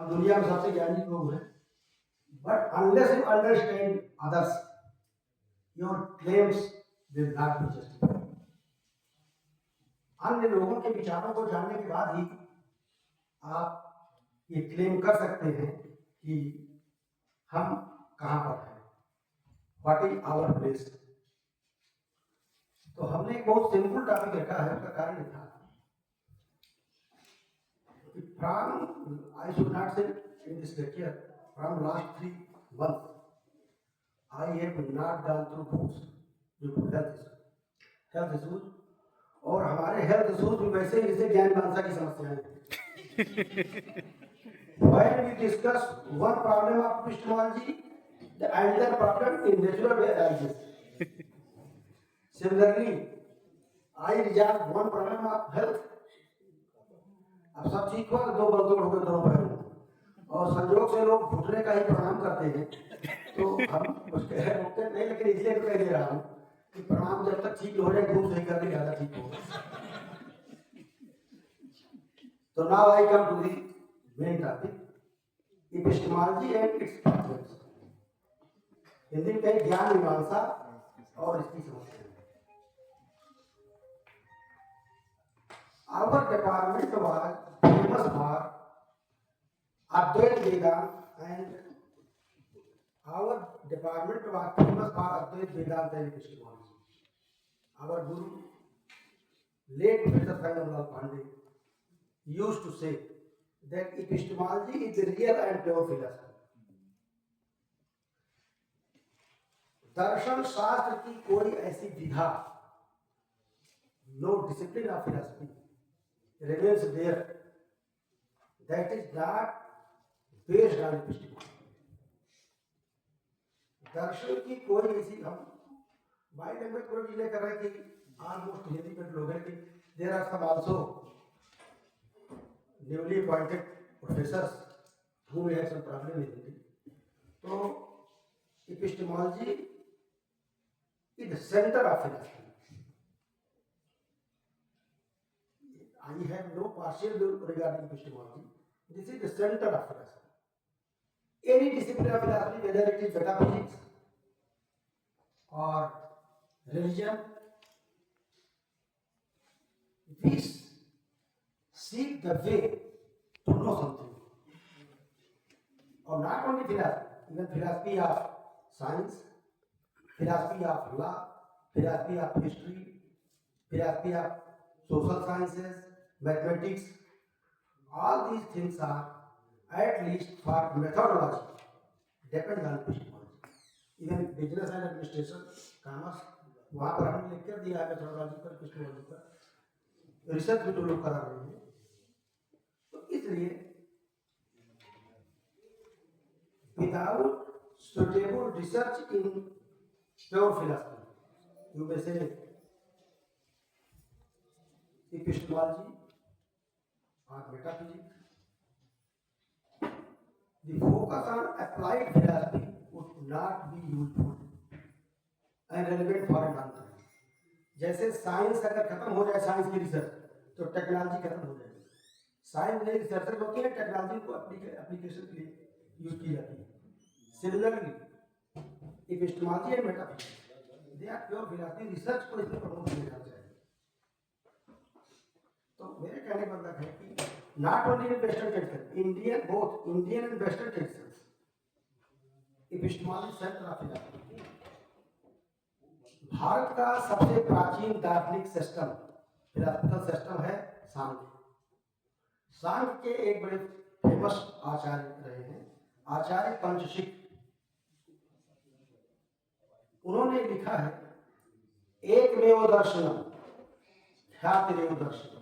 हम दुनिया में सबसे ज्ञानी लोग हैं, but unless you understand others, your claims will not be justified. अन्य लोगों के विचारों को जानने के बाद ही आप ये क्लेम कर सकते हैं कि हम कहाँ पर हैं, व्हाट इज आवर प्लेस। तो हमने एक बहुत सिंपल टॉपिक रखा है, उसका कारण था from, I should not say in this lecture, from last 3 months I have not gone through books due to health issues, और हमारे हेल्थ इश्यूज में वैसे ही इसे ज्ञान मानसा की समस्याएं हैं। When we discuss one problem of epistemology, the another problem in natural way arises. Similarly, I resolve one problem of health, अब सब ठीक हुआ, दो बलदोड़ हो गए दोनों पैरों, और संयोग से लोग घुटने का ही प्रणाम करते हैं, तो हम उसके रोकते नहीं, लेकिन इसलिए तो कह दे रहा हूँ कि प्रणाम जब तक ठीक हो जाए घूम सही करके ज्यादा ठीक होगा। तो now I come to the main topic, epistemology and its problems. Hindi में कहीं ज्ञान मीमांसा और इसकी समस्या। Our department was famous for Advait Vedanta, and our department was famous for Advait Vedanta and epistemology. Our Guru, late Professor Sangamlal Pandey, used to say that epistemology is the real and pure philosophy. दर्शन शास्त्र की कोई ऐसी विधा, no discipline of philosophy remains there that is not based on epistemology. दर्शन की कोई ऐसी, हम by language पूरा डिले कर रहे हैं कि ऑलमोस्ट हिंदी में लोग हैं कि there are some also newly appointed professors who have some problem in Hindi. तो epistemology is the center of philosophy. I have no partial view regarding epistemology. This is the center of philosophy. Any discipline of philosophy, whether it is metaphysics or religion, we seek the way to know something. Or not only philosophy, even philosophy of science, philosophy of law, philosophy of history, philosophy of social sciences, mathematics, all these things are, at least for methodology, depend on epistemology. Even business and administration, commerce, वहाँ पर हमने लिख कर दिया है methodology पर, epistemology पर, research भी तो लोग करा रहे हैं। तो इसलिए without suitable research in pure philosophy, you may say epistemology or metaphysics, the focus on applied philosophy would not be useful and relevant for a long time. जैसे साइंस अगर खत्म हो जाए, साइंस की रिसर्च, तो टेक्नोलॉजी खत्म हो जाएगी। साइंस में रिसर्चर होती है, टेक्नोलॉजी को एप्लीकेशन के लिए यूज की जाती है। Similarly epistemology and metaphysics, they are pure philosophy, research को इसमें प्रमोट किया जाना चाहिए। तो मेरे कहने का मतलब है कि not only in western tradition, Indian, both Indian and western traditions, epistemology centre of philosophy. Bharat का सबसे प्राचीन दार्शनिक सिस्टम, फिलॉसफिकल सिस्टम है सांख्य। सांख्य के एक बड़े फेमस आचार्य रहे हैं, आचार्य पंचशिख। उन्होंने लिखा है, एकमेव दर्शनम ख्यातिरेव दर्शनम,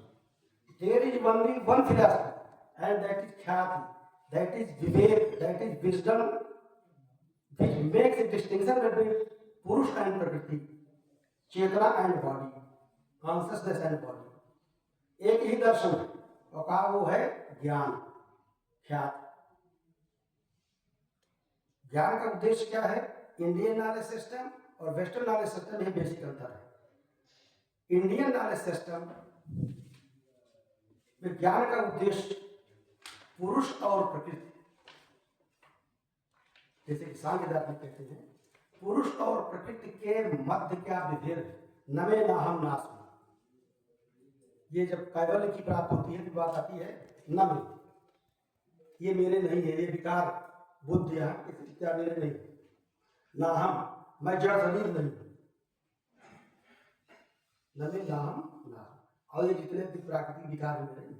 there is only one philosophy and that is khyati, that is vivek, that is wisdom, which makes a distinction between purush and prakriti, chetana and body, consciousness and body। एक ही दर्शन है और कहा वो है ज्ञान, ख्याति। ज्ञान का उद्देश्य क्या है? इंडियन नॉलेज सिस्टम और वेस्टर्न नॉलेज सिस्टम में बेसिक अंतर है। इंडियन नॉलेज सिस्टम में ज्ञान का उद्देश्य पुरुष और प्रकृति, जैसे कि सांख्य दार्शनिक कहते हैं, पुरुष और प्रकृति के मध्य क्या विभेद है, नमे नाहम नास्मि। ये जब कैवल्य की प्राप्त होती है तो बात आती है नमे, ये मेरे नहीं है, ये विकार बुद्धि है, क्या मेरे नहीं, नाहम मैं जड़ शरीर नहीं, नमे नाहम नाहम, और ये जितने भी प्राकृतिक विकार मेरे नहीं।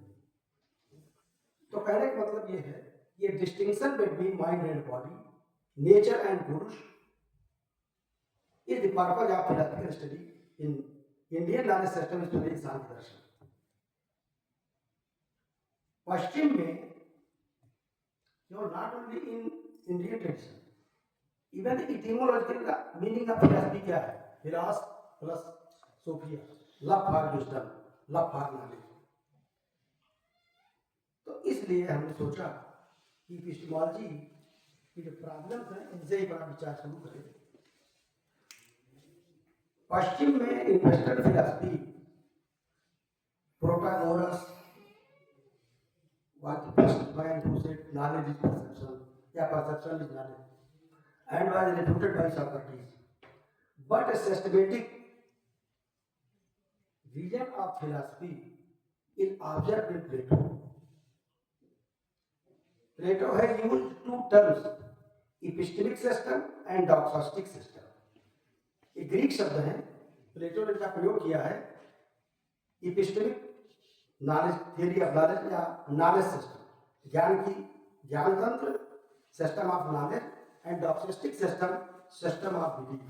तो कहने का मतलब ये है, ये distinction between mind and body, nature and purusha is the purpose of philosophical study in Indian knowledge system study Samkhya darshan. पश्चिम में not only in Indian tradition, even etymological meaning of philosophy क्या है, philos plus sophia, love for wisdom, love for knowledge. तो इसलिए हमने सोचा कि epistemology की जो प्रॉब्लम्स हैं इनसे ही बड़ा विचार शुरू करें। पश्चिम में invested philosophy, Protagoras was the first man who said knowledge is perception, perception is knowledge, and was refuted by Socrates. But a systematic vision of philosophy is observed in Plato. Plato has used two terms, epistemic system and doxastic system. ये Greek शब्द हैं, Plato ने इसका प्रयोग किया है, epistemic knowledge, theory of knowledge या knowledge system, ज्ञान की ज्ञान तंत्र, system of knowledge, and doxastic system, system of belief.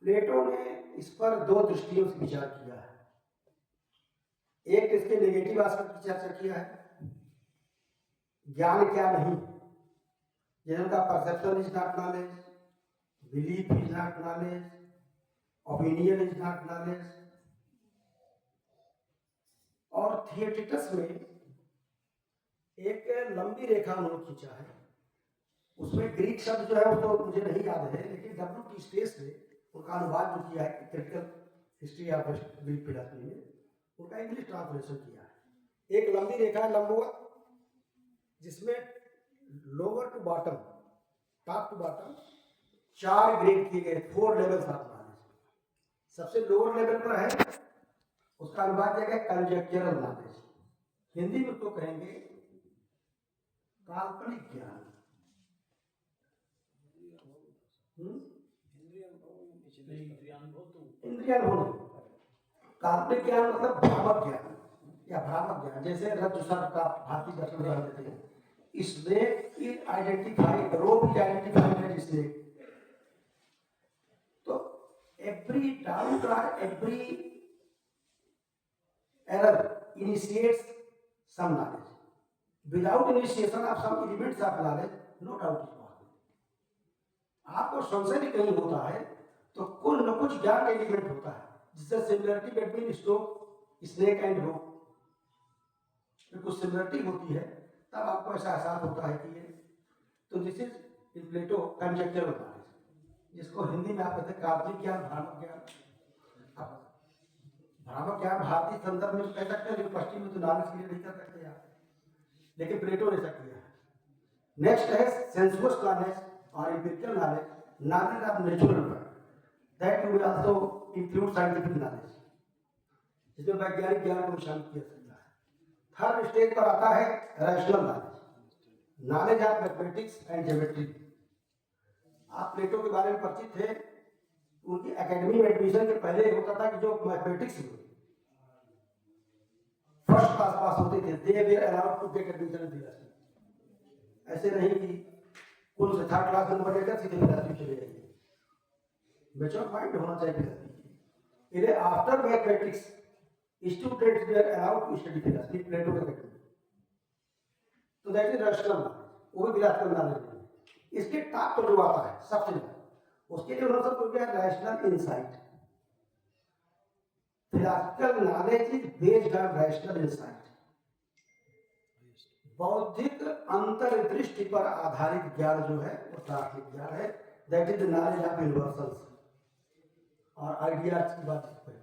Plato ने इस पर दो दृष्टियों से विचार किया है। एक इसके नेगेटिव एस्पेक्ट की चर्चा किया है, ज्ञान क्या नहीं, जिनका perception is not knowledge, belief is not knowledge, opinion is not knowledge. और थियोटिटस में एक लंबी रेखा उन्होंने खींचा है, उसमें ग्रीक शब्द जो है वो तो मुझे नहीं याद है, लेकिन W.T. स्टेस ने उनका अनुवाद जो किया है critical history of Greek philosophy में, उनका इंग्लिश ट्रांसलेशन किया है। एक लंबी रेखा लंबवत, जिसमें lower to bottom, top to bottom 4 grade किए गए, 4 लेवल्स ऑफ नॉलेज। सबसे लोअर लेवल पर है, उसका अनुवाद किया गया कंजेक्चरल नॉलेज, हिंदी में तो कहेंगे काल्पनिक ज्ञान। इंद्रिय अनुभव, काल्पनिक ज्ञान मतलब भ्रामक ज्ञान या भ्रामक ज्ञान, जैसे रज्जु सर्प का भारतीय दर्शन में देते हैं, snake is identified, rope is identified as snake. तो एवरी डाउट और every error initiates some knowledge, without initiation of some elements of knowledge no doubt is possible. आपको संशय भी कहीं होता है तो कुछ न कुछ ज्ञान का एलिमेंट होता है, जिससे सिमिलरिटी बिटवीन स्नेक एंड रोप, कुछ सिमिलरिटी होती है, तब आपको ऐसा एहसास होता है कि ये, तो this is in Plato conjectural knowledge, जिसको हिंदी में आप कहते हैं काल्पनिक ज्ञान, भ्रामक ज्ञान। अब भ्रामक ज्ञान भारतीय संदर्भ में कह सकते हैं, लेकिन पश्चिम में तो नॉलेज के लिए नहीं कर सकते आप, लेकिन प्लेटो ने ऐसा किया है। नेक्स्ट है सेंसुअस नॉलेज और empirical knowledge, knowledge of natural world, that will also include scientific knowledge, जिसमें वैज्ञानिक ज्ञान को शामिल किया सकता है। थर्ड स्टेज पर आता है rational knowledge, knowledge of mathematics and geometry. आप प्लेटो के बारे में परिचित थे, उनकी एकेडमी में एडमिशन के पहले होता था कि जो मैथमेटिक्स में फर्स्ट क्लास पास होते थे, they were allowed to get admission in philosophy. ऐसे नहीं कि कुल से थर्ड क्लास नंबर लेकर सीधे फिलॉसफी चले जाएंगे, मैच्योर माइंड होना चाहिए फिलॉसफी। इधर after mathematics students were allowed to study philosophy, Plato के एकेडमी। तो दैट इज रैशनल नॉलेज, वो भी फिलॉसफिकल नॉलेज नहीं। इसके टॉप पर जो आता है सबसे ज्यादा, उसके लिए उन्होंने सबको किया rational insight. Philosophical knowledge is based on rational insight, बौद्धिक अंतर्दृष्टि पर आधारित ज्ञान जो है वो तार्किक ज्ञान है, that is the knowledge of universals और आइडियाज की बात कहते हैं।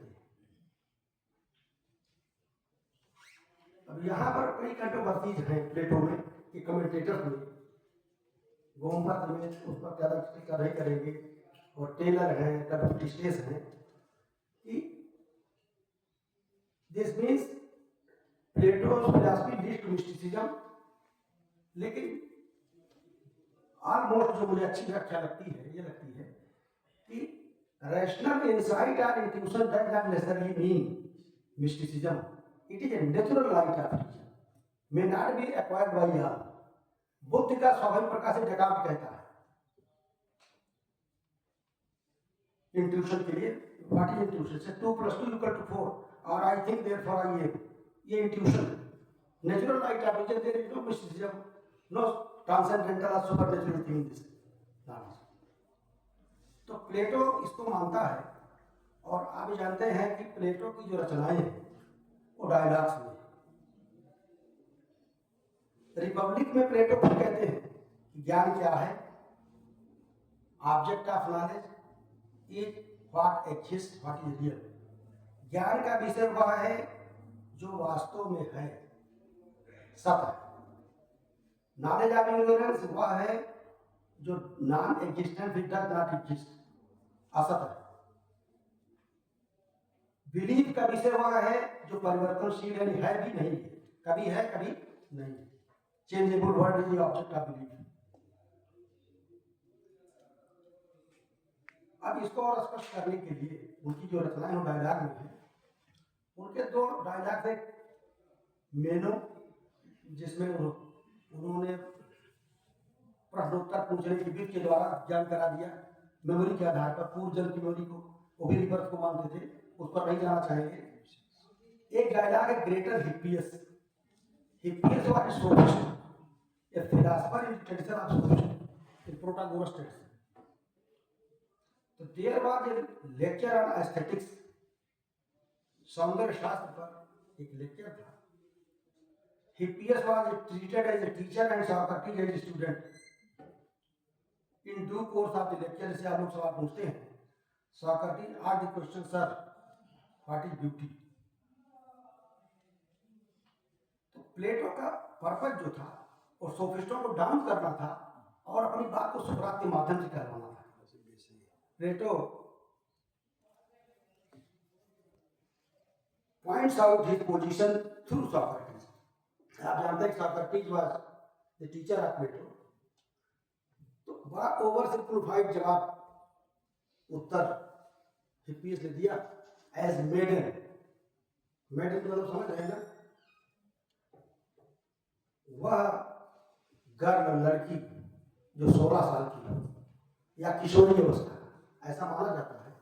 अब यहाँ पर कई कंट्रोवर्सीज हैं प्लेटो में कि कमेंटेटर्स में, गोमर्थ में उस पर ज़्यादा टीका नहीं करेंगे, और टेलर हैं, डब्ल्यूटिस्टेस हैं, कि this means Plato's philosophy leads to mysticism। लेकिन ऑलमोस्ट जो मुझे अच्छी व्याख्या लगती है, ये लगती है कि rational insight or intuition does not necessarily mean mysticism. It is a natural light of reason, may not be acquired by all। Buddha का स्वाभाविक प्रकाश से डेकार्ट कहता है इंट्यूशन के लिए, व्हाट इज इंट्यूशन? से 2 + 2 = 4, और I think therefore I am, ये intuition natural light of reason. There is no mysticism, no transcendental और supernatural thing in this knowledge. तो प्लेटो इसको मानता है, और आप जानते हैं कि प्लेटो की जो रचनाएं हैं वो डायलॉग्स में। रिपब्लिक में प्लेटो खुद कहते हैं कि ज्ञान क्या है, object of knowledge is what exist, what is real. ज्ञान का विषय वह है जो वास्तव में है, सत्य। नॉलेज ऑफ इग्नोरेंस वह है जो non existent, it does not exist, असत है। बिलीफ का विषय वह है जो परिवर्तनशील है, नहीं है भी नहीं है, कभी है कभी नहीं। Changeable word is the object of belief. अब इसको और स्पष्ट करने के लिए उनकी जो रचनाएं हैं डायलॉग में है, उनके 2 डायलॉग है। मेनो, जिसमें उन्होंने प्रश्नोत्तर पूछने की विधि के द्वारा ज्ञान करा दिया, मेमोरी के आधार पर, पूर्व जन्म की मेमोरी को, वो भी रिवर्स को मानते थे, उस पर नहीं जाना चाहेंगे। एक डायलॉग है Greater Hippias. Hippias was a sophist, a philosopher in tradition of sophist in Protagoras tradition. तो there was a lecture on aesthetics, सौंदर्य शास्त्र पर एक लेक्चर था। Hippias was treated as a teacher and Socrates as a student. In due course of the lecture से आप लोग सवाल पूछते हैं। Socrates asked the question, sir what is beauty? तो प्लेटो का पर्पस जो था और सोफिस्टों को डाउन करना था और अपनी बात को सुकरात के माध्यम से कहलाना था। प्लेटो points out his position through Socrates। आप जानते हैं Socrates was the teacher of Plato। तो बड़ा ओवर सिंप्लीफाइड जवाब उत्तर हिप्पियस ने दिया, एज मेडन। मेडन मतलब समझ रहे हैं ना, वह गर्ल, लड़की जो 16 साल की हो या किशोरी अवस्था, ऐसा माना जाता है।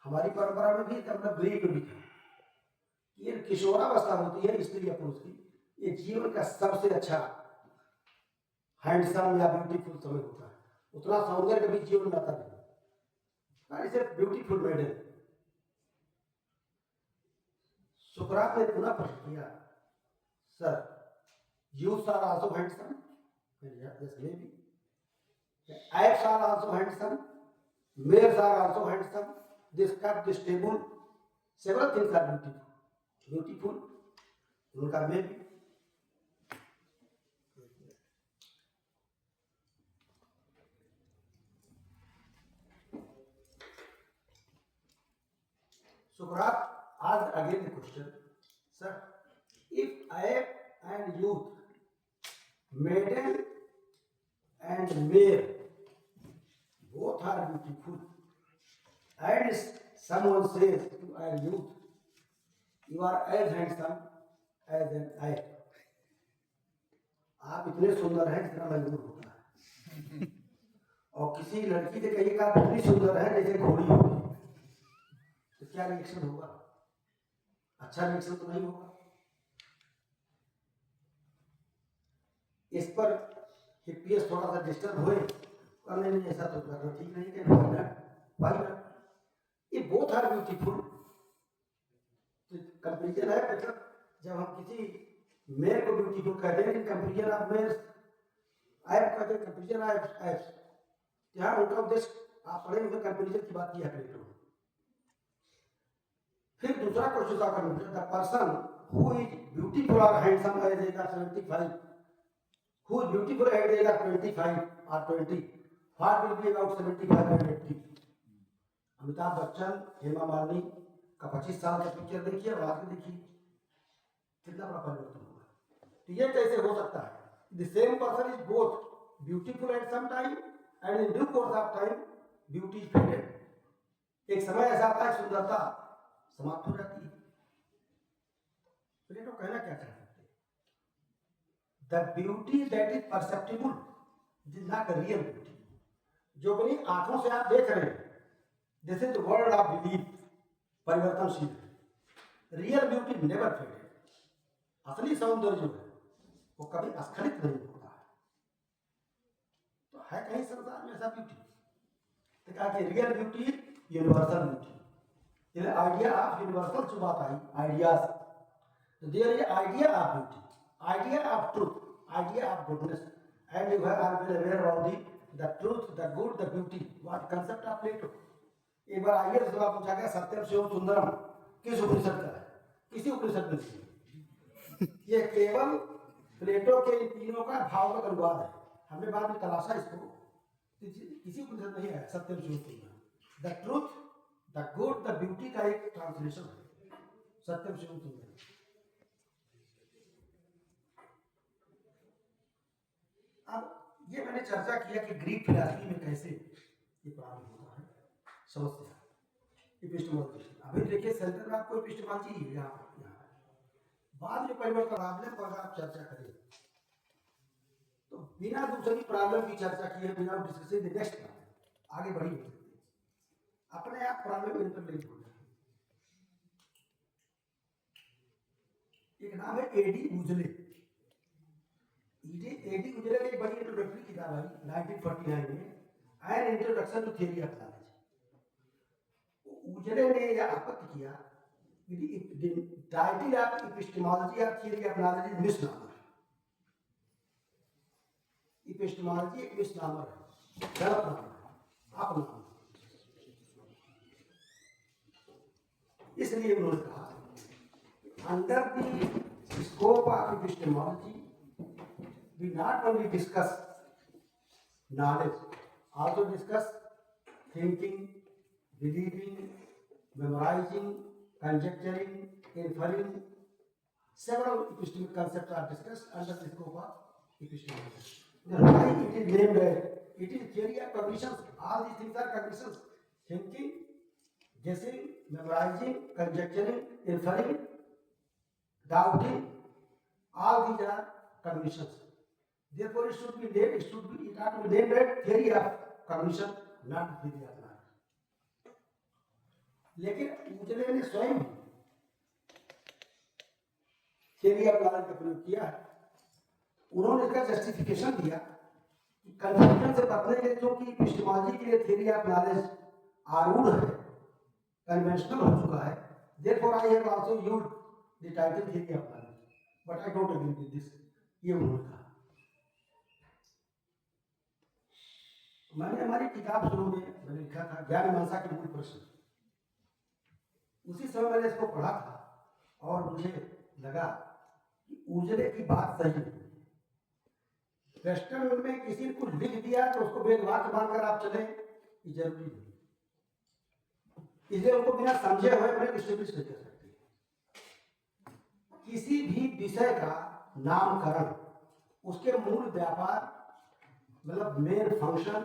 हमारी परंपरा में भी, मतलब ग्रीक में भी था, ये किशोरावस्था होती है स्त्री या पुरुष की, ये जीवन का सबसे अच्छा हैंडसम या ब्यूटीफुल समय होता है। उतना सौंदर्य कभी जीवन में आता नहीं, इसे ब्यूटीफुल मेडन। सुकरात ने पुनः प्रश्न किया, sir youths are also handsome? Yes maybe. Apes are also handsome, males are also handsome, this cup, this table, several things are beautiful. उनका में भी Socrates asked again the question, sir, if I and youth, maiden and male, both are beautiful, and someone says to our youth, you are as handsome as an I। आप इतने सुंदर हैं जितना मजबूर होता है, और किसी लड़की से कहिएगा आप इतनी सुंदर है जैसे घोड़ी होती है, तो क्या रिएक्शन होगा? अच्छा रिएक्शन तो नहीं होगा। इस पर हिप्पियस थोड़ा सा डिस्टर्ब हुए, करने नहीं, ऐसा तो करना ठीक नहीं है, भाई ये बोथ आर ब्यूटीफुल। तो कंपेरिजन है, मतलब जब हम किसी मेल को ब्यूटीफुल कहते हैं, कंपेरिजन ऑफ मेल्स, ऐप कहते हैं कंपेरिजन ऑफ ऐप्स। यहाँ उनका उद्देश्य आप पढ़े हुए कंपेरिजन की बात की है प्लेटो। फिर दूसरा क्वेश्चन का the person who is beautiful or handsome at the age of 75? Who is beautiful at the age of 25 or 20? What will be about 75 and 80? Amitabh Bachchan, Hema Malini का 25 साल का पिक्चर देखिए और आगे देखिए कितना बड़ा परिवर्तन हुआ। तो ये कैसे हो सकता है? The same person is both beautiful at some time and in due course of time beauty is faded. एक समय ऐसा आता है सुंदरता समाप्त हो जाती है। तो कहना क्या चाहते हैं? The beauty that is perceptible is not a real beauty. जो अपनी आंखों से आप देख रहे हैं, this is the world of belief, परिवर्तनशील है। Real beauty never faded. असली सौंदर्य जो है वो कभी अस्खलित नहीं होता है। तो है कहीं संसार में ऐसा ब्यूटी? तो कहा कि real beauty universal beauty. Idea of universal जो बात आई, आइडियाज, तो there is idea of beauty, idea of truth, idea of goodness, and you have always aware about the truth, the good, the beauty, what concept of Plato. एक बार आइए सवाल पूछा गया, सत्यम शिवम सुंदरम किस उपनिषद का है? किसी उपनिषद में नहीं। ये केवल प्लेटो के इन तीनों का भावगत अनुवाद है। हमने बाद में तलाशा इसको, किसी उपनिषद नहीं है सत्यम शिवम सुंदरम। The truth, the good, the beauty का एक ट्रांसलेशन है सत्यम शिवम सुंदरम। अब ये मैंने चर्चा किया कि ग्रीक फिलॉसफी में कैसे ये प्रारंभ होता है समस्या एपिस्टेमोलॉजी। अभी देखिए सेंटर में आपको एपिस्टेमोलॉजी ही यहाँ बाद में परिवर्तन प्रॉब्लम पर आप चर्चा करें तो बिना दूसरी प्रॉब्लम की चर्चा किए बिना डिस्कसिंग द नेक्स्ट प्रॉब्लम आगे बढ़ी नहीं सकती। अपने आप प्रॉब्लम इंटरलिंक हो जाए। एक नाम है एडी उजले। एडी उजले की एक बड़ी इंट्रोडक्टरी किताब आई 1949 में, an introduction to theory of knowledge. Woozley ने यह आपत्ति किया कि टाइटल ऑफ एपिस्टेमोलॉजी और theory of knowledge is misnomer. Epistemology एक मिसनामर है, गलत नाम है, आप नाम। इसलिए उन्होंने कहा under the scope of epistemology we not only discuss knowledge, also discuss thinking, believing, memorizing, conjecturing, inferring. Several epistemic concepts are discussed under the scope of epistemology. Why it is named as it is theory of cognitions. All these things are cognitions: thinking, guessing, memorizing, conjecturing, inferring, doubting. All these are cognitions. Therefore, it should be named. It ought to be named as theory of cognition, not theory of knowledge. लेकिन उजले ने स्वयं theory of knowledge का प्रयोग किया है। उन्होंने इसका जस्टिफिकेशन दिया कि कंफ्यूजन से बचने के लिए, क्योंकि एपिस्टेमोलॉजी के लिए थियरी ऑफ नॉलेज आरूढ़ है, कन्वेंशनल हो चुका है। Therefore, I have also used the title theory of knowledge, but I don't agree with this. ये उन्होंने कहा। मैंने हमारी किताब शुरू में मैंने लिखा था ज्ञान मीमांसा के मूल प्रश्न। उसी समय मैंने इसको पढ़ा था और मुझे लगा कि उजले की बात सही है। वेस्टर्न में किसी ने कुछ लिख दिया तो उसको वेदवाक्य मानकर आप चले, ये जरूरी नहीं। इसलिए उनको बिना समझे हुए मैंने डिस्ट्रीब्यूट नहीं कर सकते। किसी भी विषय का नामकरण उसके मूल व्यापार मतलब मेन फंक्शन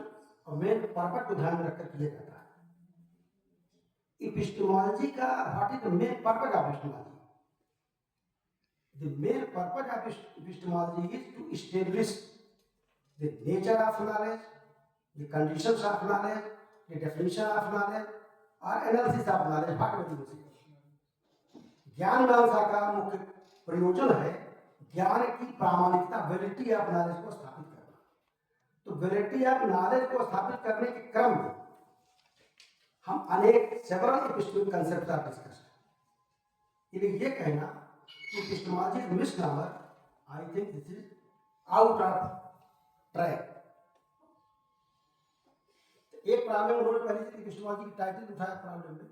और मेन पर्पस को ध्यान में रखकर किया जाता है। एपिस्टेमोलॉजी का what is the main purpose of epistemology? The main purpose of epistemology is to establish the nature of knowledge, the conditions of knowledge, the definition of knowledge और एनालिसिस ऑफ नॉलेज। ज्ञान मीमांसा का मुख्य प्रयोजन है ज्ञान की प्रामाणिकता, वैलिडिटी ऑफ नॉलेज को स्थापित करना। तो वैलिडिटी ऑफ नॉलेज को स्थापित करने के क्रम में हम अनेक सेवरल एपिस्टेमिक कंसेप्ट का डिस्कस करें। इसलिए ये कहना कि epistemology is misnomer, I think this is out of track. एक प्रॉब्लम उन्होंने पहले से एपिस्टेमोलॉजी की टाइटल उठाया प्रॉब्लम में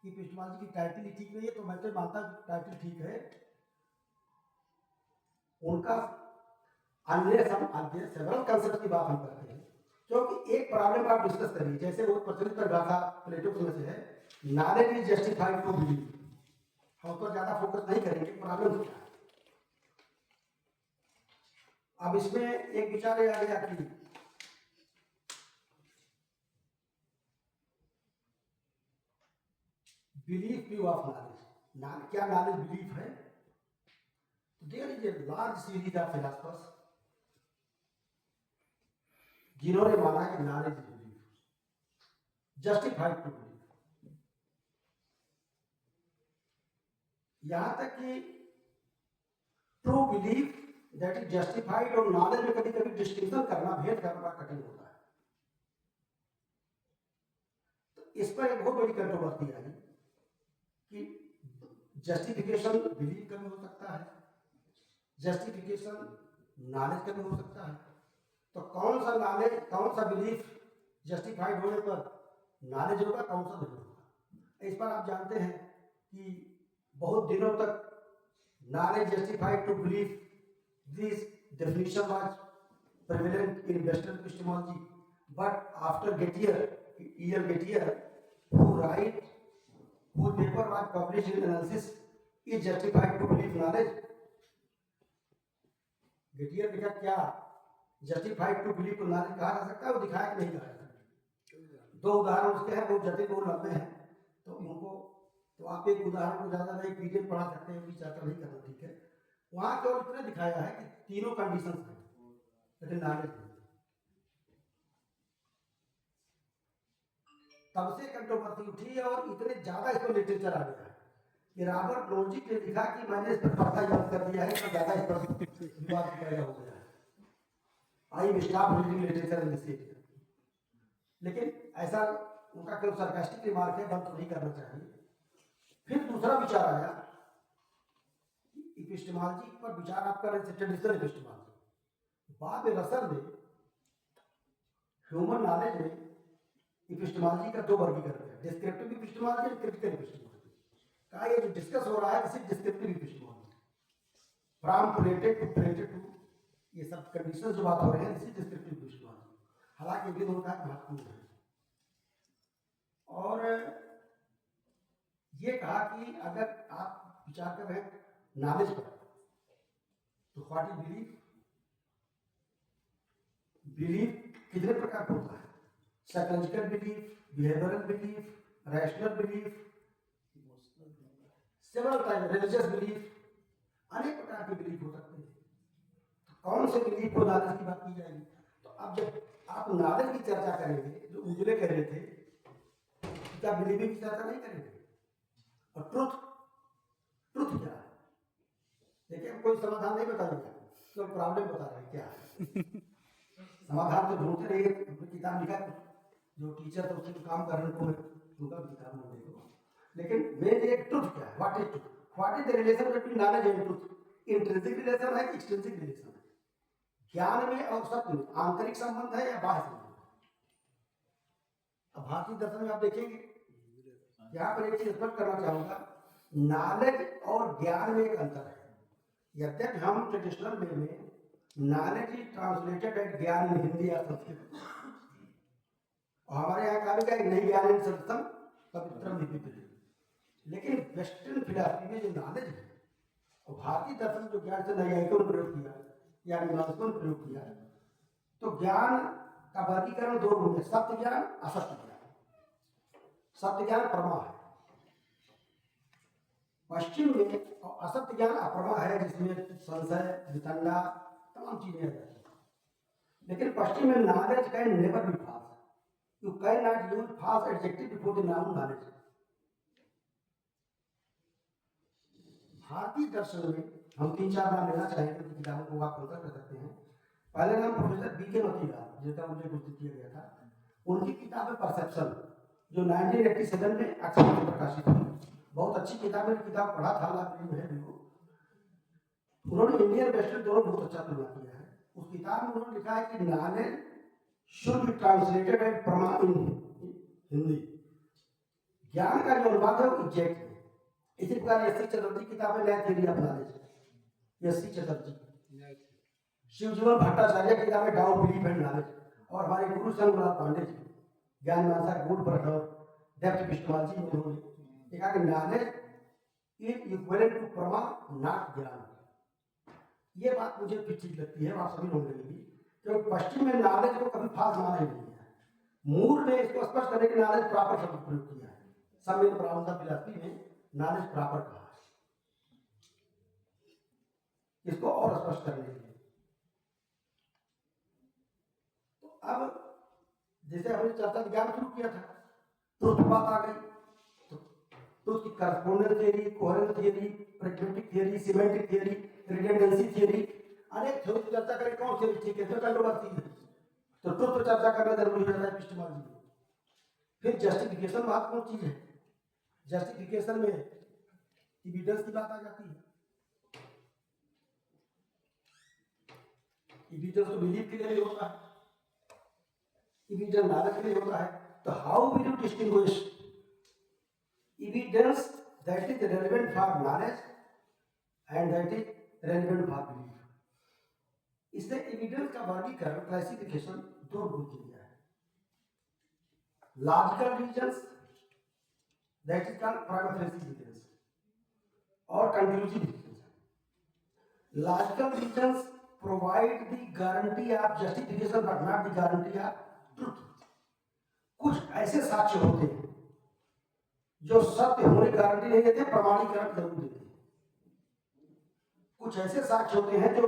कि एपिस्टेमोलॉजी की टाइटल ही ठीक नहीं है, तो मैं तो मानता हूं टाइटल ठीक है, उनका अन्य सेवरल कंसेप्ट की बात हम करते हैं, क्योंकि एक प्रॉब्लम आप डिस्कस करिए, जैसे वो प्रचलित परिभाषा प्लेटो में से है, knowledge is justified to believe. हम तो ज्यादा फोकस नहीं करेंगे, प्रॉब्लम क्या है। अब इसमें एक विचार आ गया कि बिलीफ व्यू ऑफ नॉलेज, क्या नॉलेज बिलीफ है? There is a large series of philosophers जिन्होंने माना कि knowledge is belief, justified to believe. यहां तक कि true belief that is justified और नॉलेज में कभी कभी डिस्टिंक्शन करना, भेद करना कठिन होता है। तो इस पर एक बहुत बड़ी कंट्रोवर्सी आई कि जस्टिफिकेशन बिलीफ का भी हो सकता है, जस्टिफिकेशन नॉलेज का भी हो सकता है। तो कौन सा नॉलेज, कौन सा बिलीफ जस्टिफाइड होने पर नॉलेज होगा, कौन सा नहीं होगा? इस पर आप जानते हैं कि बहुत दिनों तक knowledge justified to belief, this definition was prevalent in Western epistemology, but after E.L. Gettier, whose paper was published in Analysis, is justified to believe knowledge. Gettier लिखा क्या जस्टिफाइड टू बिलीव नॉलेज कहा जा सकता है, वो दिखाया कि नहीं कहा जा सकता। दो उदाहरण उसके हैं, बहुत जटिल, बहुत लंबे हैं, तो उनको तो आप एक उदाहरण को ज्यादा नहीं पीडीएफ पढ़ा सकते हैं, उसकी चर्चा नहीं करना, ठीक है। वहां केवल इतना दिखाया है कि तीनों कंडीशंस हैं, लेकिन नॉलेज नहीं। तब से कंट्रोवर्सी उठी और इतने ज्यादा इस पर लिटरेचर आ गया है कि रॉबर्ट नोजिक ने लिखा कि मैंने इस पर पर्दा यूज कर दिया है, तो ज्यादा इस पर विवाद पैदा हो गया है। I will stop reading literature in this area. लेकिन ऐसा उनका केवल सरकास्टिक रिमार्क है, बंद तो नहीं करना चाहिए। फिर दूसरा विचार आया, इपिस्टेमोलॉजी पर विचार आप कर रहे थे, ट्रेडिशनल इपिस्टेमोलॉजी। बाद में रसल ने ह्यूमन नॉलेज में इपिस्टेमोलॉजी का दो वर्गीकरण है, डिस्क्रिप्टिव इपिस्टेमोलॉजी और क्रिटिकल इपिस्टेमोलॉजी। कहा ये जो डिस्कस हो रहा है this is descriptive epistemology, from prated to prated to, ये सब कंडीशंस जो बात हो रहे हैं दिस इज डिस्क्रिप्टिव इपिस्टेमोलॉजी। हालांकि ये दोनों का महत्वपूर्ण है। और ये कहा कि अगर आप विचार कर रहे हैं नॉलेज पर, तो व्हाट इज बिलीफ? बिलीफ कितने प्रकार का होता है? Psychological belief, behavioural belief, rational belief, several type religious belief, अनेक प्रकार के बिलीफ हो सकते हैं। तो कौन से बिलीफ को नॉलेज की बात की जाएगी? तो अब जब आप नॉलेज की चर्चा करेंगे, जो उजले कह रहे थे, क्या बिलीविंग की चर्चा नहीं करेंगे? और ट्रुथ क्या है? देखिए, हम कोई समाधान नहीं बताएंगे, तो प्रॉब्लम बता रहे हैं क्या है। समाधान तो ढूंढते रहिए, किताब लिखा, जो टीचर तो उससे काम करने को उनका किताब नहीं देखो। लेकिन मेन एक ट्रुथ क्या है? What is truth? What is the relation between knowledge and truth? Intrinsic relation है, एक्सट्रिंसिक रिलेशन है? ज्ञान में और सत्य में आंतरिक संबंध है या बाह्य संबंध है? अब भारतीय दर्शन में आप देखेंगे, यहाँ पर एक चीज स्पष्ट करना चाहूंगा, नॉलेज और ज्ञान में एक अंतर है। यद्यपि हम ट्रेडिशनल वे में नॉलेज इज ट्रांसलेटेड एट ज्ञान इन हिंदी या संस्कृत, और हमारे यहाँ का भी क्या नहीं, ज्ञान इन संस्कृतम पवित्रम विपित्र। लेकिन वेस्टर्न फिलॉसफी में जो नॉलेज है, और भारतीय दर्शन जो ज्ञान से नैयायिकों ने प्रयोग किया या मीमांसकों ने प्रयोग किया, तो ज्ञान का वर्गीकरण दो रूप में, सत्य ज्ञान, असत्य ज्ञान। सत्य ज्ञान परमा है पश्चिम में, और असत्य ज्ञान अप्रमा है, जिसमें संशय, वितंडा, तमाम चीजें आ जाती हैं। लेकिन पश्चिम में knowledge can never be false, you can not use false adjective before the noun knowledge. भारतीय दर्शन में हम 3-4 नाम लेना चाहेंगे, तो किताबों को आप कंसल्ट कर सकते हैं। पहले नाम प्रोफेसर बी के मतीलाल, जिनका उल्लेख कुछ किया गया था, उनकी किताब है परसेप्शन, जो 1987 में अक्सफोर्ड में प्रकाशित हुई। बहुत अच्छी किताब है, किताब पढ़ा था, लाइब्रेरी में है भी। उन्होंने इंडियन वेस्टर्न दोनों बहुत अच्छा तुलना किया है। उस किताब में उन्होंने लिखा है कि knowledge should be translated as प्रमा इन हिंदी। ज्ञान का जो अनुवाद है वो एग्जैक्ट है। इसी प्रकार एस सी चटर्जी की किताब है नया theory of knowledge, S C Chatterjee, Shivjivan Bhattacharya की किताब है डाउन बिलीफ एंड नॉलेज, और हमारे गुरु शंकरनाथ पांडे जी ज्ञान मीमांसा गुड पर डेप्थ एपिस्टेमोलॉजी में उन्होंने कहा कि नॉलेज इज इक्विवेलेंट टू प्रमा नॉट ज्ञान। ये बात मुझे भी ठीक लगती है, आप सभी लोगों ने भी, क्योंकि पश्चिम में नॉलेज को कभी फाल्स माना ही नहीं है। मूर ने इसको स्पष्ट करने के नॉलेज प्रॉपर शब्द प्रयोग किया है, सब में ब्राह्मण फिलॉसफी में नॉलेज प्रॉपर कहा है, इसको और स्पष्ट करने के लिए। तो अब जैसे हमने चर्चा ज्ञान शुरू किया था, ट्रुथ बात आ गई, तो ट्रुथ की correspondence theory, coherence theory, pragmatic theory, semantic theory, redundancy theory, अनेक थ्योरी चर्चा करें कौन सी ठीक है, कंट्रोवर्सी है, तो ट्रुथ पर चर्चा करना जरूरी है एपिस्टेमोलॉजी में। फिर जस्टिफिकेशन महत्वपूर्ण चीज है, जस्टिफिकेशन में एविडेंस की बात आ जाती है। एविडेंस तो बिलीफ के लिए होता है, एविडेंस नॉलेज के लिए होता है। तो how will you distinguish evidence that is relevant for knowledge and that is relevant for belief? इससे एविडेंस का वर्गीकरण, क्लासिफिकेशन दो रूप किया है। Logical reasons that is called prima facie evidence, और conclusive evidence. Logical reasons provide the guarantee of justification but not the guarantee of truth. कुछ ऐसे साक्ष्य होते हैं जो सत्य होने की गारंटी नहीं देते, प्रमाणीकरण जरूर देते हैं। कुछ ऐसे साक्ष्य होते हैं जो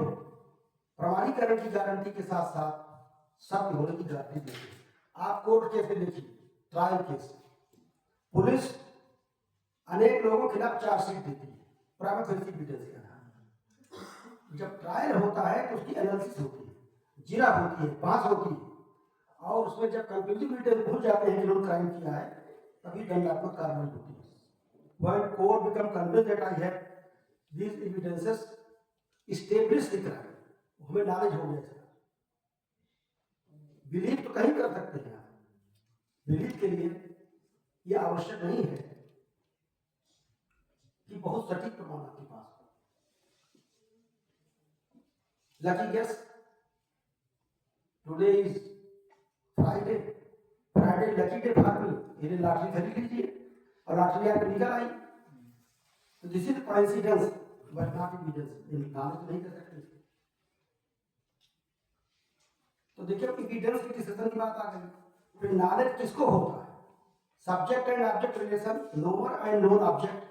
प्रमाणीकरण की गारंटी के साथ साथ सत्य होने की गारंटी देते हैं। आप कोर्ट केस में देखिए, ट्रायल केस, पुलिस अनेक लोगों के खिलाफ चार्जशीट देती है प्राइमा फेसी एविडेंस के आधार पर। जब ट्रायल होता है तो उसकी एनालिसिस होती है, जिरा होती है, बहस होती है, और उसमें जब कंक्लूसिव एविडेंस भूल जाते हैं जिन्होंने क्राइम किया है, तभी दंडात्मक कार्रवाई होती है। When court become convinced that I have these evidences establish the crime, हमें नॉलेज हो गया था। बिलीव तो कहीं कर सकते हैं आप, बिलीव के लिए यह आवश्यक नहीं है कि बहुत सटीक प्रमाण आपके पास हो। Lucky guess, today is Friday, Friday lucky day for me, मेरी लॉटरी खरीद लीजिए और लॉटरी आपको निकल आई, तो this is coincidence but not evidence. Knowledge नहीं कर सकते। तो देखिए एविडेंस की डिस्कशन की बात आ गई। फिर नॉलेज किसको होता है? Subject and object relation, nowhere and known object,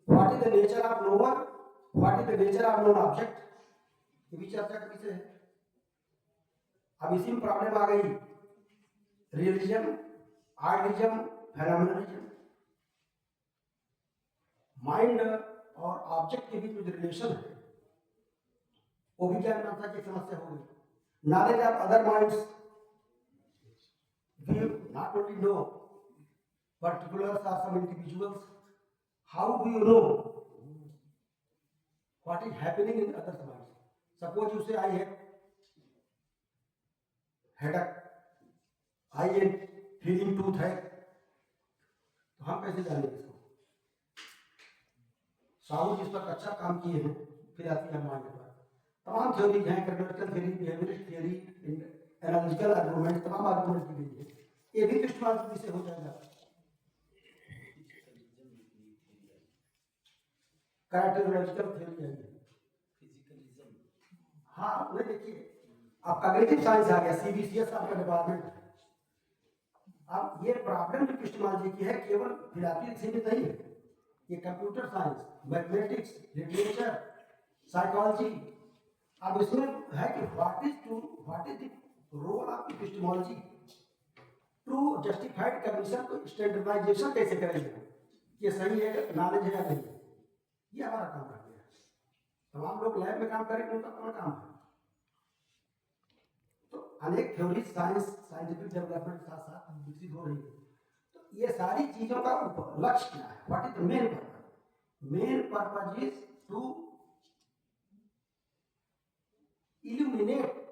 what is the nature of nowhere, what is the nature of known object, ये भी चर्चा का विषय है। अब इसी में प्रॉब्लम आ गई, रियलिज्म, आइडियलिज्म, फेनोमेनलिज्म। माइंड और ऑब्जेक्ट के बीच में जो रिलेशन है वो भी ज्ञान मीमांसा की समस्या हो गई। Knowledge of other minds, we not only know particulars or some individuals, how do you know what is happening in others' minds? Suppose you say I have headache, I am feeling tooth है, तो हम कैसे जानेंगे इसको? साहू जिस पर अच्छा काम किए हैं, फिर आती है माइंड पर। तमाम थ्योरीज हैं, categorical theory, behaviourist theory, analytical argument, तमाम आर्गुमेंट दी गई है। ये भी एपिस्टेमोलॉजी से हो जाएगा। कैरेक्टरोलॉजिकल थ्योरी है, फिजिकलिज्म। हाँ नहीं, देखिए अब कॉग्निटिव साइंस आ गया, सीबीसीएस आपका डिपार्टमेंट है। अब ये प्रॉब्लम जो एपिस्टेमोलॉजी की है केवल फिलॉसफी से सीमित नहीं है, ये computer science, mathematics, literature, psychology. अब इसमें है कि what is the role of epistemology to justified commission को स्टैंडर्डाइजेशन कैसे करेंगे, ये सही है, नॉलेज है या नहीं, ये हमारा काम रह गया। तमाम लोग लैब में काम करेंगे, उनका अपना काम है। तो अनेक थ्योरी साइंटिफिक डेवलपमेंट के साथ साथ विकसित हो रही है। तो ये सारी चीजों का लक्ष्य क्या है? What is the main purpose? Main purpose is to illuminate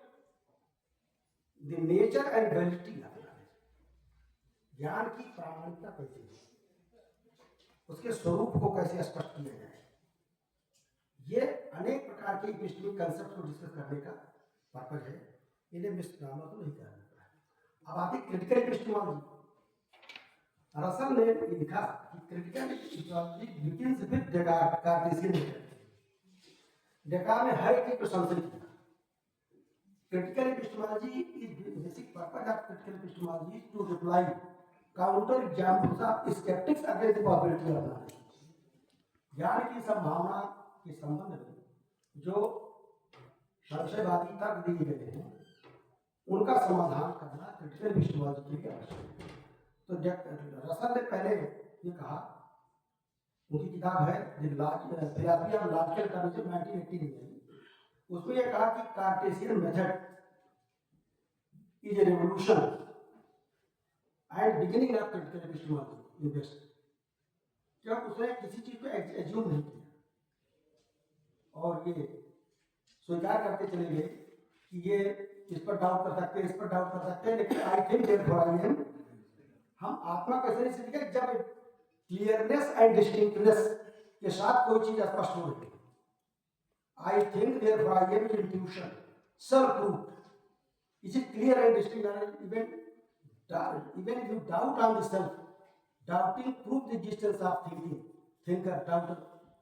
the nature and validity of knowledge. ज्ञान की प्रामाणिकता कैसे है, उसके स्वरूप को कैसे स्पष्ट किया जाए, ये अनेक प्रकार के एपिस्टेमिक कंसेप्ट को डिस्कस करने का पर्पज है, इन्हें मिसनामा तो नहीं करना। अब आती क्रिटिकल एपिस्टेमोलॉजी। रसल ने लिखा कि critical epistemology begins with Descartes, Cartesian method. Descartes ने हर एक प्रशंसा की। Critical epistemology is the basic purpose of critical epistemology is to reply counter examples of skeptics against the possibility of knowledge। ज्ञान की संभावना के संबंध में जो संशयवादी तर्क दिए गए हैं उनका समाधान करना क्रिटिकल एपिस्टेमोलॉजी के लिए आवश्यक है। तो रसल ने पहले ये कहा, उनकी किताब है फिलॉसफी ऑफ लॉजिकल डिटरमिनिज्म 1980 में, उसमें यह कहा कि Cartesian method is a revolution and beginning of critical epistemology in best. क्या उसने किसी चीज को एज्यूम नहीं किया और ये स्वीकार करते चले गए कि ये इस पर डाउट कर सकते हैं, इस पर डाउट कर सकते हैं, लेकिन आई थिंक देयरफॉर आई एम। हम आत्मा कैसे नहीं सीखेंगे जब क्लियरनेस एंड डिस्टिंक्टनेस के साथ कोई चीज स्पष्ट हो रही है। I think therefore I am intuition, self-proof. Is it clear and distinct? Even if you doubt on the self, doubting proves the existence of thinking. Thinker,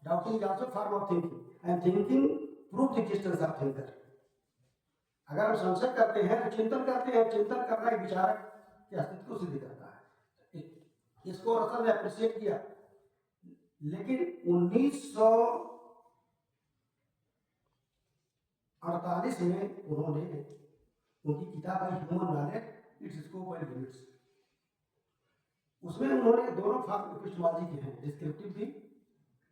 doubting is also a form of thinking, and thinking proves the existence of thinker. अगर हम संशय करते हैं तो चिंतन करते हैं, चिंतन करना एक विचारक के अस्तित्व को सिद्ध करता है। इसको रसल ने अप्रिशिएट किया, लेकिन 1948 में उन्होंने उनकी किताब है human knowledge, it's scope and limits, उसमें उन्होंने दोनों फॉर्म एपिस्टेमोलॉजी के हैं, डिस्क्रिप्टिव भी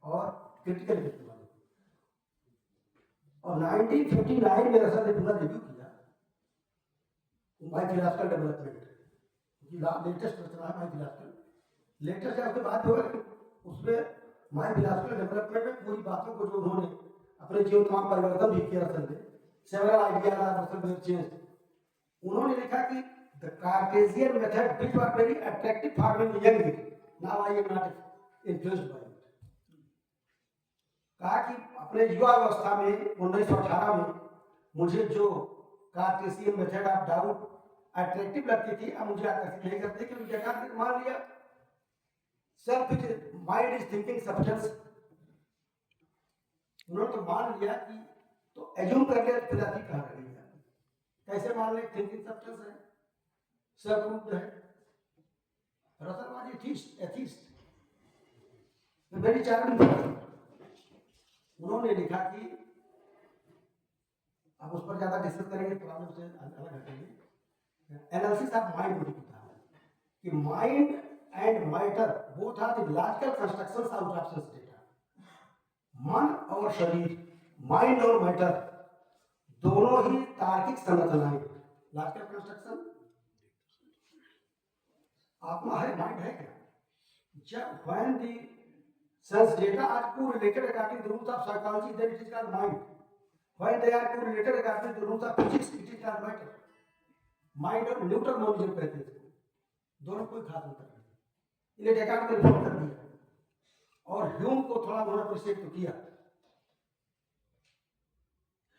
और क्रिटिकल एपिस्टेमोलॉजी। और 1959 में रसल ने पूरा रिव्यू किया माय फिलॉसफिकल डेवलपमेंट, लेटेस्ट रचना है माय फिलॉसफिकल, लेटेस्ट है उसके बाद होगा, उसमें माय फिलॉसफिकल डेवलपमेंट में पूरी बातों को जो उन्होंने अपने जीवन में परिवर्तन भी किया रसल ने, several ideas are Russell change. उन्होंने लिखा कि the Cartesian method which was very attractive for me in young age, now I am not influenced by it. कहा कि अपने युवा अवस्था में 1918 में मुझे जो Cartesian method of doubt attractive लगती थी, अब मुझे आकर्षित नहीं करती, क्योंकि डेकार्ट ने मान लिया self is mind is thinking substance. उन्होंने तो मान लिया कि, तो एज्यूम कर लिया फिलॉसफी कहाँ रह गई है, कैसे मान ले थिंकिंग सब्सटेंस है, सेल्फ रूप है। रसलवादी एथिस्ट वेरी चैलेंजिंग। उन्होंने लिखा कि अब उस पर ज्यादा डिस्कस करेंगे, प्रॉब्लम से अलग हटेंगे। एनालिसिस ऑफ माइंड उनकी किताब है कि mind and matter both are the logical constructions out of sense data. मन और शरीर, माइंड और मैटर दोनों ही तार्किक संरचनाएं, लॉजिकल कंस्ट्रक्शन। आत्मा है, माइंड है क्या? जब when the sense data are correlated according to the rules of psychology, then it is called mind. When they are correlated according to the rules of physics, it is called matter. Mind और Newton monism कहते हैं, दोनों कोई खास अंतर नहीं। इन्हें Descartes ने रिफॉर्म कर दिया और ह्यूम को थोड़ा उन्होंने अप्रिशिएट तो किया।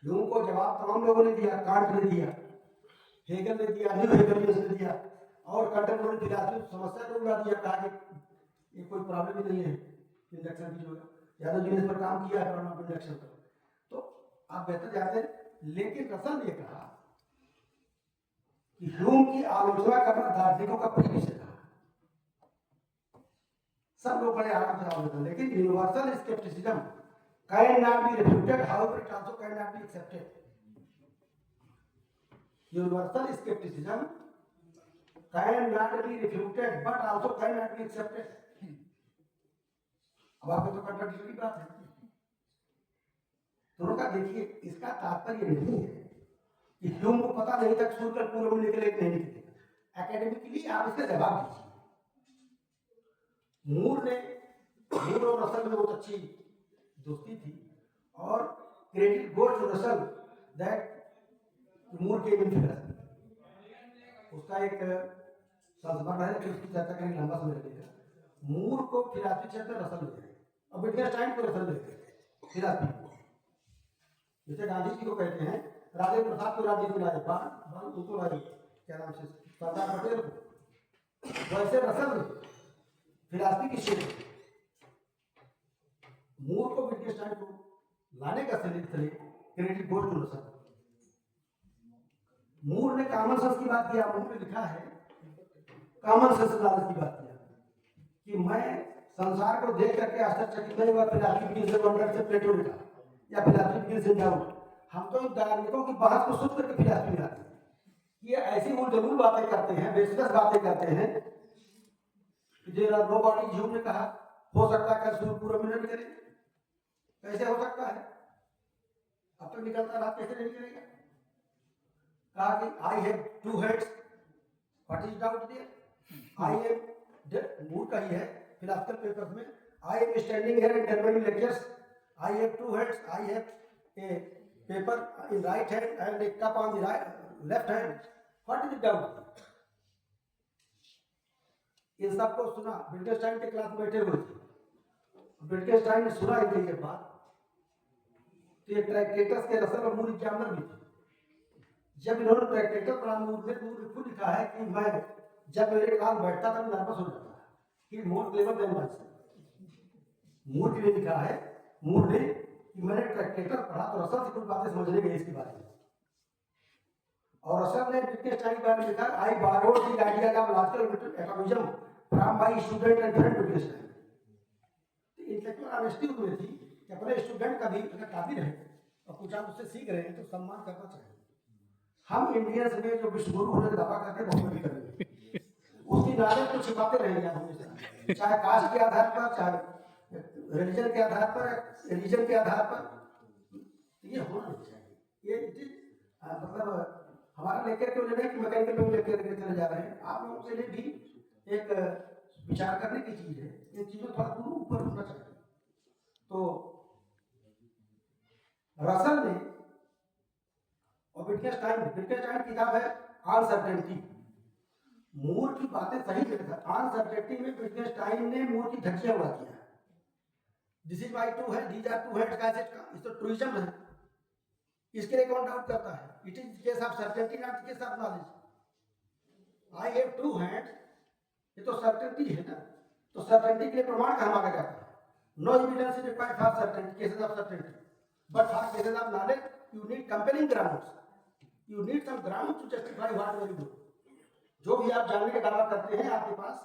ह्यूम को जवाब तमाम लोगों ने दिया, कांट ने दिया, हेगल ने दिया, न्यू हेगलियंस ने दिया, और कंटेम्पोरेरी फिलॉसफी समस्या को उड़ा दिया, कहा कि ये कोई प्रॉब्लम ही नहीं है इंडक्शन की, जो यादव जी ने इस पर काम किया है इंडक्शन पर, तो आप बेहतर जानते हैं। लेकिन रसल ने कहा कि ह्यूम की आलोचना करना दार्शनिकों का प्रिय विषय था, सब लोग बड़े आराम से आलोचना, लेकिन universal scepticism can not be refuted, however it also can not be accepted. Universal scepticism can not be refuted but also can not be accepted. अब आपको तो कंट्राडिक्टरी बात है। तो उनका देखिए, इसका तात्पर्य नहीं है कि ह्यूम को पता नहीं था सूर्य कल पूर्व में निकले नहीं निकले। एकेडमिकली आप इसका जवाब दीजिए। मूर और रसल में बहुत अच्छी दोस्ती थी, और credit goes to Russell that Moore के फिलॉसफी, उसका एक संस्मरण है कि उसकी चर्चा करेंगे, लंबा समय लगेगा। मूर को फिलॉसफी क्षेत्र रसल में है, और विटगेस्टाइन को रसल में है फिलॉसफी को। जैसे गांधी जी को कहते हैं राजेंद्र प्रसाद को राजीव लाए, बाल उनको लाए, क्या नाम से, सरदार पटेल को। वैसे रसल ने फिलासफी की क्षेत्र मूर को विटगेस्टाइन को लाने का क्रेडिट गोज टू रसल। मूर ने कॉमन सेंस की बात किया, मूर ने लिखा है कॉमन सेंस नॉलेज की बात किया कि मैं संसार को देख करके आश्चर्यचकित नहीं हुआ, फिलासफी बिगिंस विद वंडर से प्लेटो लिखा, या फिलासफी बिगिंस विद डाउट। हम तो इन दार्शनिकों की बहस को सुन करके फिलासफी में आते हैं। ये ऐसी उलझुल बातें करते हैं, बेसिकस बातें करते हैं कि जो नोबॉडी ह्यूम ने कहा हो सकता है कल सूर्य पूरा मिनट करे, कैसे हो सकता है, अब तक निकलता रात कैसे नहीं करेगा। कहा कि I have two heads, what is doubt there, I am mood का ही है फिलोसॉफिकल पेपर्स में, I am standing here and delivering lectures, I have two heads, I have a paper in right hand and a cup on the left hand, what is doubt. इन सबको सुना, विटगेस्टाइन के class में बैठे हुए थे, विटगेस्टाइन ने सुना इनकी ये बात, तो ये ट्रैक्टेटस के रसल और मूर एग्जामिनर भी थे। जब इन्होंने ट्रैक्टेटर पढ़ा, मूर ने खुद लिखा है कि मैं जब मेरे क्लास बैठता था नर्वस हो जाता था, कि more clever than my self. मूर के लिए लिखा है, मूर ने कि मैंने ट्रैक्टेटर पढ़ा तो रसल से कुछ बातें समझने गई इसके बारे में, और रसल ने विटगेस्टाइन के बारे में लिखा, I borrowed the idea of logical atomism from my student and friend Wittgenstein. तो इंटेलेक्चुअल ऑनेस्टी हुई थी कि अपने स्टूडेंट का भी अगर काबिल है और कुछ आप उससे सीख रहे हैं तो सम्मान करना चाहिए। हम इंडियंस में जो विश्वगुरु होने का दावा करते हैं बहुत बड़ी करेंगे, उसकी नॉलेज को छिपाते रहेंगे हमेशा, चाहे कास्ट के आधार पर, चाहे रिलीजन के आधार पर, रीजन के आधार पर। ये होना नहीं चाहिए। ये मतलब हमारा लेकर के लेने की मैकेनिकल में लेकर के चले जा रहे हैं, आप लोगों के लिए भी एक विचार करने की चीज है, ये चीजों थोड़ा दूर ऊपर होना चाहिए। तो रसल ने और विटगेस्टाइन किताब है अनसर्टेनिटी, मूर की बातें सही लिखा, अनसर्टेनिटी में विटगेस्टाइन ने मूर की धज्जियां उड़ा दिया। This is my two head, these are two heads का इस तो ट्रूइज्म है, इसके लिए कौन डाउट करता है, it is case of certainty not case of knowledge. I have two hands, ये तो सर्टेनिटी है ना, तो सर्टेनिटी के लिए प्रमाण कहां मांगा जाता है, no evidence is required for certainty cases of certainty, but for cases of knowledge you need compelling grounds, you need some ground to justify what you do. जो भी आप जानने का दावा करते हैं आपके पास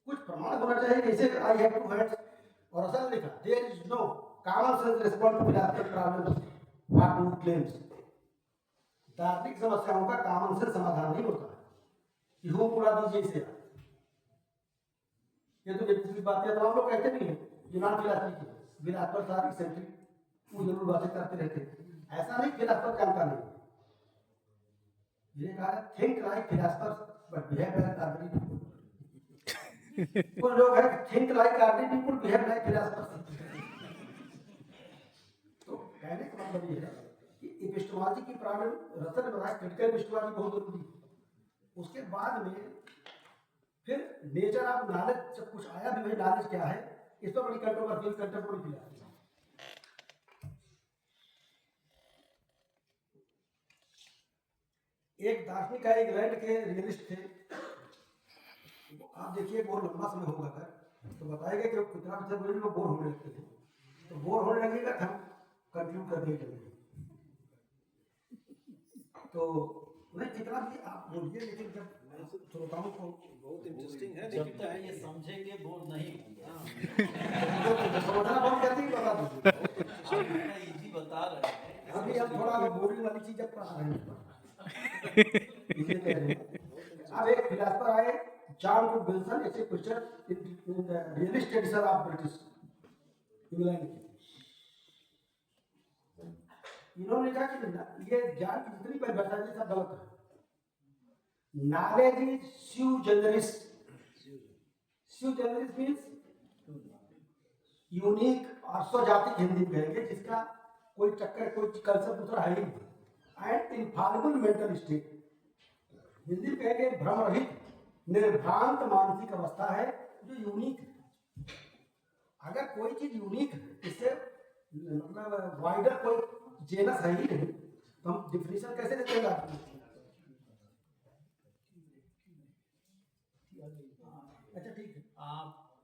कुछ प्रमाण होना चाहिए, जैसे आई हैव टू हैंड्स, और असल लिखा there is no common sense respond to philosophical problems what you claims. दार्शनिक समस्याओं का कॉमन सेंस समाधान नहीं होता है कि हो पूरा दीजिए इसे, ये तो बेवकूफी बातें तो हम लोग कहते नहीं है, यूनान फिलॉसफी की फिलॉसफर सारी सेंट्रिक वो जरूर बातें करते रहते हैं, ऐसा नहीं फिलॉसफर जानता नहीं। ये कहा think like philosophers but behave like ordinary people. कुछ लोग हैं think like ordinary people behave like philosophers. तो कहने का मतलब ये है कि एपिस्टेमोलॉजी की प्रॉब्लम रसल ने बताया, क्रिटिकल एपिस्टेमोलॉजी बहुत जरूरी है। उसके बाद में फिर नेचर ऑफ नॉलेज जब कुछ आया भी भाई नॉलेज क्या है, इस पर बड़ी कंट्रोवर्सी कंटेम्पोररी फिलॉसफी। एक दार्शनिक है, इंग्लैंड के रियलिस्ट थे, आप देखिए बहुत लंबा समय होगा कर तो बताएगा कि कितना लोग बोर होने लगते हैं, तो बोर होने लगेगा तो हम कंक्लूड करने चलेंगे। तो नहीं कितना भी आप बोलिए, लेकिन जब श्रोताओं को बहुत इंटरेस्टिंग है, जब लेकिन तक ये समझेंगे बोर नहीं होंगे। समझना बंद करते ही बता दीजिए, आप इतना इजी बता रहे हैं। अभी हम थोड़ा बोरिंग वाली चीज जब पढ़ा रहे हैं इसलिए कह रहे हैं। अब एक फिलोसोफर आए जॉन कुक विल्सन, ऐसे question in the realist edition of British England के, इन्होंने कहा कि ये ज्ञान की जितनी परिभाषा है सब गलत है। Knowledge is sui generis, sui generis means unique और स्वजातिक, हिंदी में कहेंगे, जिसका कोई चक्कर कोई कंसेप्ट दूसरा है ही नहीं, and Infallible mental state, Hindi में कहेंगे भ्रम रहित निर्भ्रांत मानसिक अवस्था है जो यूनिक है। अगर कोई चीज यूनिक है, इससे मतलब वाइडर कोई जेनस है ही नहीं, तो हम डिफिनेशन कैसे देते हैं? अच्छा ठीक है, आप